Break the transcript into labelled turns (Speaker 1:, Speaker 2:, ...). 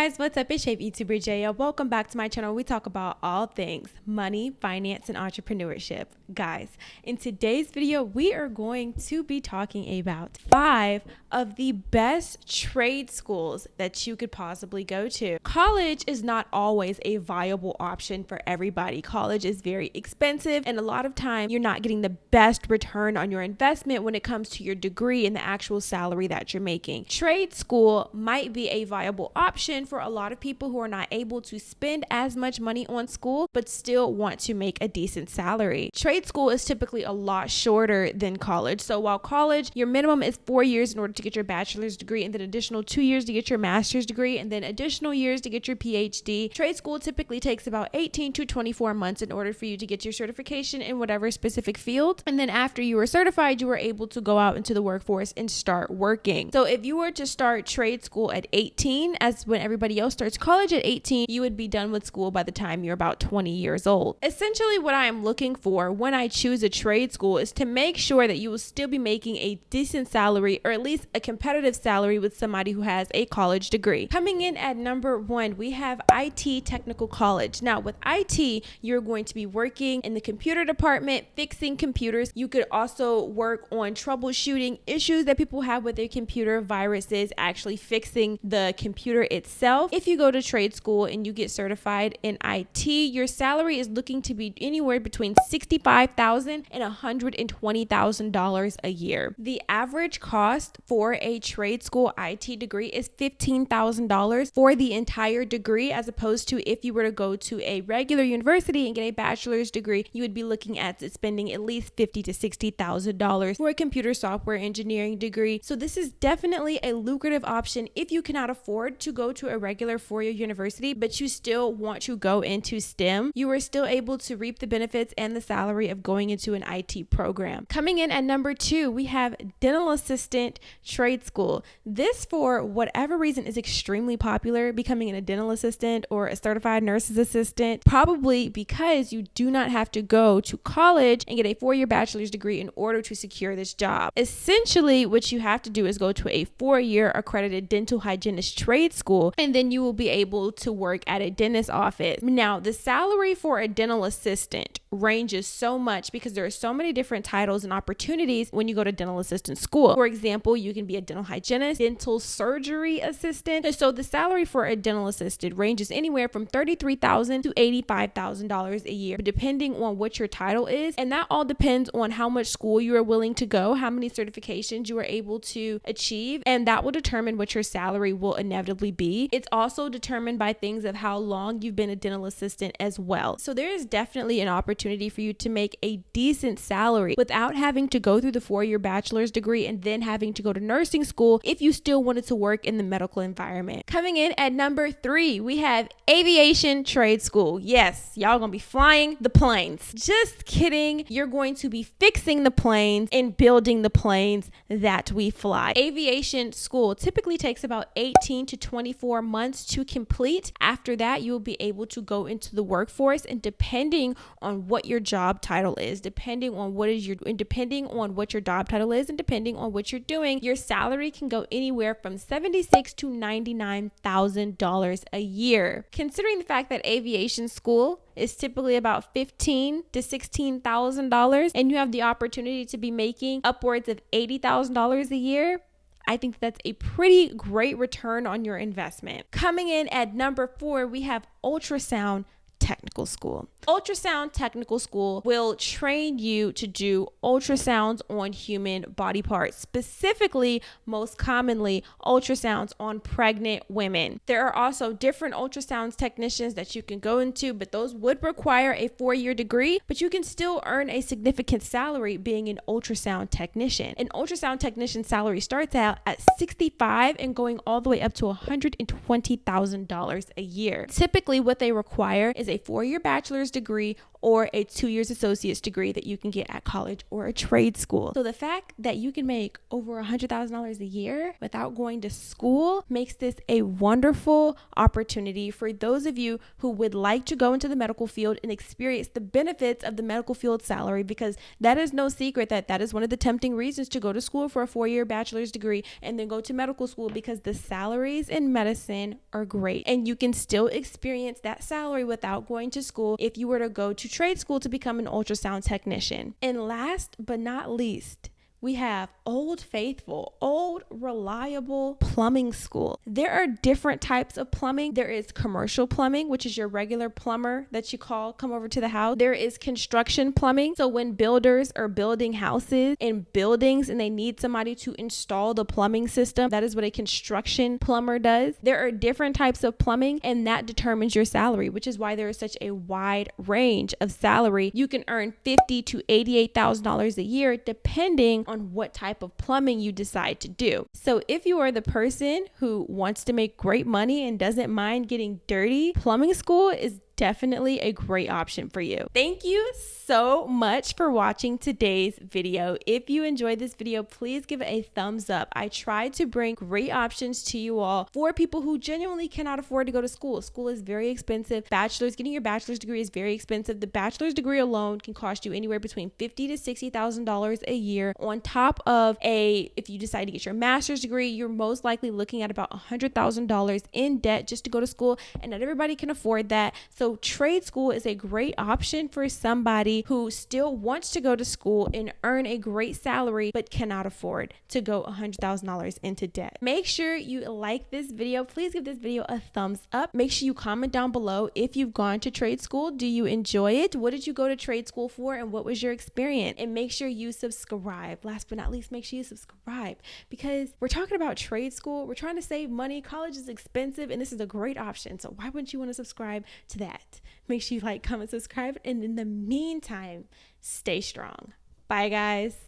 Speaker 1: guys, what's up? It's Shape YouTuber Jaya. Welcome back to my channel. We talk about all things money, finance, and entrepreneurship. Guys, in today's video, we are going to be talking about 5 of the best trade schools that you could possibly go to. College is not always a viable option for everybody. College is very expensive, and a lot of time you're not getting the best return on your investment when it comes to your degree and the actual salary that you're making. Trade school might be a viable option for a lot of people who are not able to spend as much money on school but still want to make a decent salary. Trade school is typically a lot shorter than college. So while college, your minimum is 4 years in order to get your bachelor's degree, and then additional 2 years to get your master's degree, and then additional years to get your PhD. Trade school typically takes about 18 to 24 months in order for you to get your certification in whatever specific field. And then after you were certified, you were able to go out into the workforce and start working. So if you were to start trade school at 18, as when everybody else starts college at 18, you would be done with school by the time you're about 20 years old. Essentially, what I am looking for when I choose a trade school is to make sure that you will still be making a decent salary, or at least a competitive salary with somebody who has a college degree. Coming in at number 1, we have IT Technical College. Now with IT, you're going to be working in the computer department, fixing computers. You could also work on troubleshooting issues that people have with their computer, viruses, actually fixing the computer itself. If you go to trade school and you get certified in IT, your salary is looking to be anywhere between $65,000 and $120,000 a year. The average cost for a trade school IT degree is $15,000 for the entire degree, as opposed to if you were to go to a regular university and get a bachelor's degree, you would be looking at spending at least $50,000 to $60,000 for a computer software engineering degree. So this is definitely a lucrative option if you cannot afford to go to a regular four-year university, but you still want to go into STEM. You are still able to reap the benefits and the salary of going into an IT program. Coming in at number 2, we have dental assistant trade school. This, for whatever reason, is extremely popular, becoming a dental assistant or a certified nurse's assistant, probably because you do not have to go to college and get a 4-year bachelor's degree in order to secure this job. Essentially, what you have to do is go to a 4-year accredited dental hygienist trade school, and then you will be able to work at a dentist's office. Now, the salary for a dental assistant ranges so much because there are so many different titles and opportunities when you go to dental assistant school. For example, you can be a dental hygienist, dental surgery assistant. So the salary for a dental assistant ranges anywhere from $33,000 to $85,000 a year, depending on what your title is. And that all depends on how much school you are willing to go, how many certifications you are able to achieve, and that will determine what your salary will inevitably be. It's also determined by things of how long you've been a dental assistant as well. So there is definitely an opportunity for you to make a decent salary without having to go through the 4-year bachelor's degree and then having to go to nursing school if you still wanted to work in the medical environment. Coming in at number 3, we have aviation trade school. Yes, y'all gonna be flying the planes. Just kidding. You're going to be fixing the planes and building the planes that we fly. Aviation school typically takes about 18 to 24 months to complete. After that, you will be able to go into the workforce, and depending on what your job title is, depending on what your job title is, and depending on what you're doing, your salary can go anywhere from $76,000 to $99,000 a year. Considering the fact that aviation school is typically about $15,000 to $16,000, and you have the opportunity to be making upwards of $80,000 a year, I think that's a pretty great return on your investment. Coming in at number 4, we have ultrasound technical school. Ultrasound technical school will train you to do ultrasounds on human body parts, specifically, most commonly, ultrasounds on pregnant women. There are also different ultrasounds technicians that you can go into, but those would require a 4-year degree, but you can still earn a significant salary being an ultrasound technician. An ultrasound technician salary starts out at $65,000 and going all the way up to $120,000 a year. Typically, what they require is a 4-year bachelor's degree or a 2 years associate's degree that you can get at college or a trade school. So the fact that you can make over $100,000 a year without going to school makes this a wonderful opportunity for those of you who would like to go into the medical field and experience the benefits of the medical field salary, because that is no secret that is one of the tempting reasons to go to school for a 4-year bachelor's degree and then go to medical school, because the salaries in medicine are great and you can still experience that salary without going to school if you were to go to trade school to become an ultrasound technician. And last but not least, we have Old Faithful, old reliable plumbing school. There are different types of plumbing. There is commercial plumbing, which is your regular plumber that you come over to the house. There is construction plumbing. So when builders are building houses and buildings and they need somebody to install the plumbing system, that is what a construction plumber does. There are different types of plumbing, and that determines your salary, which is why there is such a wide range of salary. You can earn $50,000 to $88,000 a year depending on what type of plumbing you decide to do. So if you are the person who wants to make great money and doesn't mind getting dirty, plumbing school is definitely a great option for you. Thank you so much for watching today's video. If you enjoyed this video, please give it a thumbs up. I tried to bring great options to you all for people who genuinely cannot afford to go to school. School is very expensive. Getting your bachelor's degree is very expensive. The bachelor's degree alone can cost you anywhere between $50,000 to $60,000 a year. On top of if you decide to get your master's degree, you're most likely looking at about $100,000 in debt just to go to school, and not everybody can afford that. So trade school is a great option for somebody who still wants to go to school and earn a great salary but cannot afford to go $100,000 into debt. Make sure you like this video. Please give this video a thumbs up. Make sure you comment down below if you've gone to trade school. Do you enjoy it? What did you go to trade school for, and what was your experience? And make sure you subscribe. Last but not least, make sure you subscribe, because we're talking about trade school. We're trying to save money. College is expensive, and this is a great option. So why wouldn't you want to subscribe to that? Make sure you like, comment, subscribe, and in the meantime, stay strong. Bye, guys.